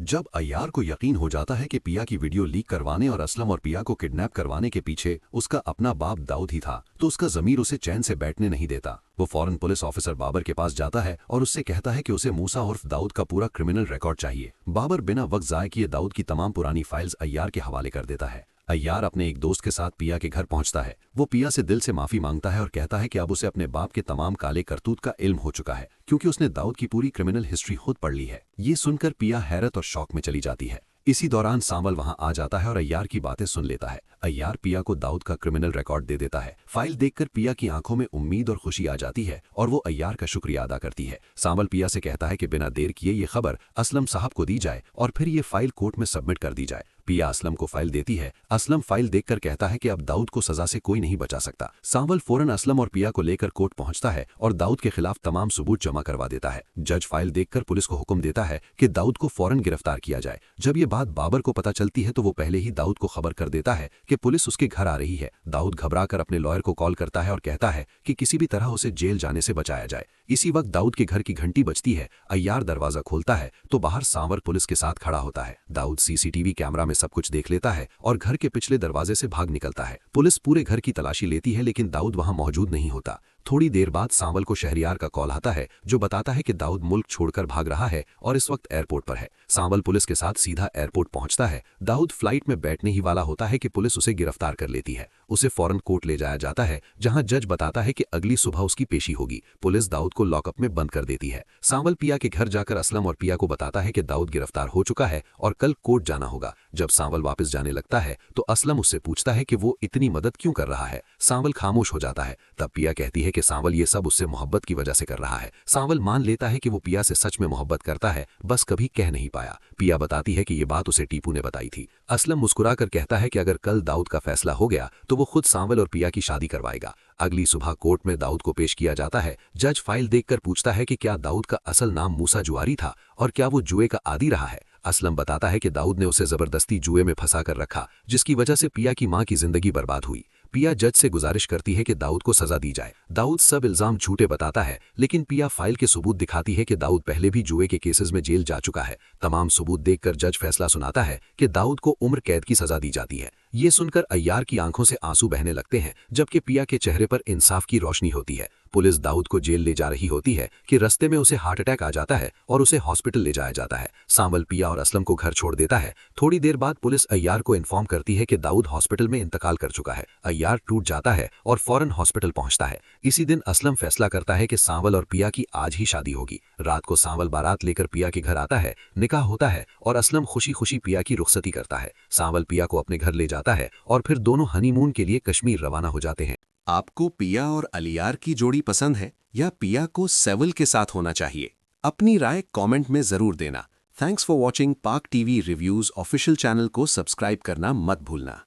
जब अय्यार को यकीन हो जाता है कि पिया की वीडियो लीक करवाने और असलम और पिया को किडनैप करवाने के पीछे उसका अपना बाप दाऊद ही था, तो उसका ज़मीर उसे चैन से बैठने नहीं देता। वो फौरन पुलिस ऑफिसर बाबर के पास जाता है और उससे कहता है कि उसे मूसा उर्फ दाऊद का पूरा क्रिमिनल रिकॉर्ड चाहिए। बाबर बिना वक्त ज़ाय किए दाऊद की तमाम पुरानी फाइल्स अय्यार के हवाले कर देता है। अय्यार अपने एक दोस्त के साथ पिया के घर पहुंचता है। वो पिया से दिल से माफी मांगता है और कहता है कि अब उसे अपने बाप के तमाम काले करतूत का इल्म हो चुका है, क्योंकि उसने दाऊद की पूरी क्रिमिनल हिस्ट्री खुद पढ़ ली है। ये सुनकर पिया हैरत और शौक में चली जाती है। इसी दौरान सांवल वहां आ जाता है और अय्यार की बातें सुन लेता है। अय्यार पिया को दाऊद का क्रिमिनल रिकॉर्ड दे देता है। फाइल देखकर पिया की आंखों में उम्मीद और खुशी आ जाती है और वो अय्यार का शुक्रिया अदा करती है। सांवल पिया से कहता है कि बिना देर किए ये खबर असलम साहब को दी जाए और फिर ये फाइल कोर्ट में सबमिट कर दी जाए। पिया असलम को फाइल देती है। असलम फाइल देखकर कहता है कि अब दाऊद को सजा से कोई नहीं बचा सकता। सांवल फौरन असलम और पिया को लेकर कोर्ट पहुंचता है और दाऊद के खिलाफ तमाम सबूत जमा करवा देता है। जज फाइल देखकर पुलिस को हुक्म देता है कि दाऊद को फौरन गिरफ्तार किया जाए। जब ये बात बाबर को पता चलती है तो वो पहले ही दाऊद को खबर कर देता है कि पुलिस उसके घर आ रही है। दाऊद घबराकर अपने लॉयर को कॉल करता है और कहता है कि किसी भी तरह उसे जेल जाने से बचाया जाए। इसी वक्त दाऊद के घर की घंटी बजती है। अय्यार दरवाजा खोलता है तो बाहर सांवर पुलिस के साथ खड़ा होता है। दाऊद सीसीटीवी कैमरा में सब कुछ देख लेता है और घर के पिछले दरवाजे से भाग निकलता है। पुलिस पूरे घर की तलाशी लेती है लेकिन दाऊद वहां मौजूद नहीं होता। थोड़ी देर बाद सांवल को शहरियार का कॉल आता है जो बताता है कि दाऊद मुल्क छोड़कर भाग रहा है और इस वक्त एयरपोर्ट पर है। सांवल पुलिस के साथ सीधा एयरपोर्ट पहुंचता है। दाऊद फ्लाइट में बैठने ही वाला होता है कि पुलिस उसे गिरफ्तार कर लेती है। उसे फौरन कोर्ट ले जाया जाता है जहां जज बताता है कि अगली सुबह उसकी पेशी होगी। पुलिस दाऊद को लॉकअप में बंद कर देती है। सांवल पिया के घर जाकर असलम और पिया को बताता है कि दाऊद गिरफ्तार हो चुका है और कल कोर्ट जाना होगा। जब सांवल वापस जाने लगता है तो असलम उससे पूछता है कि वो इतनी मदद क्यों कर रहा है। सांवल खामोश हो जाता है। तब पिया कहती है कि सांवल ये सब उससे मोहब्बत की वजह से कर रहा है। सांवल मान लेता है कि वो पिया से सच में मोहब्बत करता है, बस कभी कह नहीं पाया। पिया बताती है कि ये बात उसे टीपू ने बताई थी। असलम मुस्कुराकर कहता है कि अगर कल दाऊद का फैसला हो गया तो वो खुद सांवल और पिया की शादी करवाएगा। अगली सुबह कोर्ट में दाऊद को पेश किया जाता है। जज फाइल देखकर पूछता है कि क्या दाऊद का असल नाम मूसा जुआरी था और क्या वो जुए का आदी रहा है। असलम बताता है कि दाऊद ने उसे जबरदस्ती जुए में फंसा कर रखा, जिसकी वजह से पिया की मां की जिंदगी बर्बाद हुई। पिया जज से गुजारिश करती है कि दाऊद को सजा दी जाए। दाऊद सब इल्जाम झूठे बताता है लेकिन पिया फाइल के सबूत दिखाती है कि दाऊद पहले भी जुए के केसेस में जेल जा चुका है। तमाम सबूत देखकर जज फैसला सुनाता है कि दाऊद को उम्र कैद की सजा दी जाती है। ये सुनकर अय्यार की आंखों से आंसू बहने लगते हैं जबकि पिया के चेहरे पर इंसाफ की रोशनी होती है। पुलिस दाऊद को जेल ले जा रही होती है कि रास्ते में उसे हार्ट अटैक आ जाता है और उसे हॉस्पिटल ले जाया जाता है। सांवल पिया और असलम को घर छोड़ देता है। थोड़ी देर बाद पुलिस अय्यार को इन्फॉर्म करती है कि दाऊद हॉस्पिटल में इंतकाल कर चुका है। अय्यार टूट जाता है और फौरन हॉस्पिटल पहुंचता है। इसी दिन असलम फैसला करता है कि सांवल और पिया की आज ही शादी होगी। रात को सांवल बारात लेकर पिया के घर आता है। निकाह होता है और असलम खुशी खुशी पिया की रुखसती करता है। सांवल पिया को अपने घर ले जाता है और फिर दोनों हनीमून के लिए कश्मीर रवाना हो जाते हैं। आपको पिया और अलियार की जोड़ी पसंद है या पिया को सेवल के साथ होना चाहिए? अपनी राय कमेंट में जरूर देना। थैंक्स फॉर वॉचिंग पाक टीवी रिव्यूज ऑफिशियल चैनल को सब्सक्राइब करना मत भूलना।